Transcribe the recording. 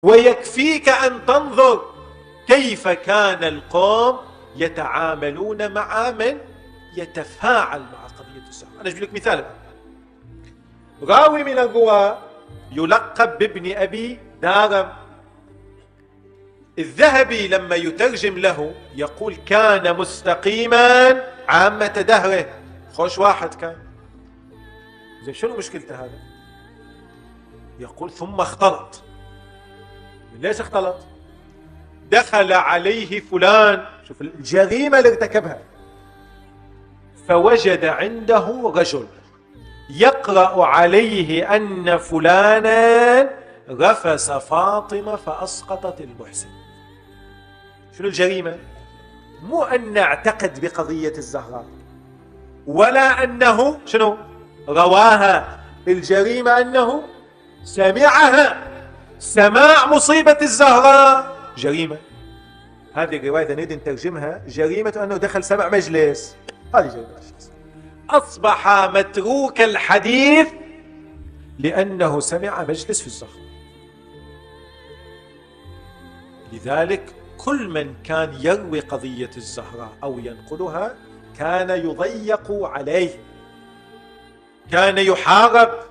ويكفيك أن تنظر كيف كان القوم يتعاملون مع من يتفاعل مع قضية الزهراء. أنا أجيب لك مثال. راوي من الرواة يلقب بابن أبي دارم، الذهبي لما يترجم له يقول كان مستقيما عامة دهره، خوش واحد كان. زين شنو مشكلته هذا؟ يقول ثم اختلط. ليش اختلط؟ دخل عليه فلان، شوف الجريمة اللي ارتكبها، فوجد عنده رجل يقرأ عليه أن فلانا غفس فاطمة فأسقطت المحسن. شنو الجريمة؟ مو أن نعتقد بقضية الزهراء ولا أنه شنو رواها، الجريمة أنه سمعها، سماع مصيبة الزهراء جريمة. هذه الرواية إذا نريد نترجمها جريمة أنه دخل سمع مجلس، هذه جريمة الشخص. أصبح متروك الحديث لأنه سمع مجلس في الزهراء. لذلك كل من كان يروي قضية الزهراء أو ينقلها كان يضيق عليه، كان يحارب،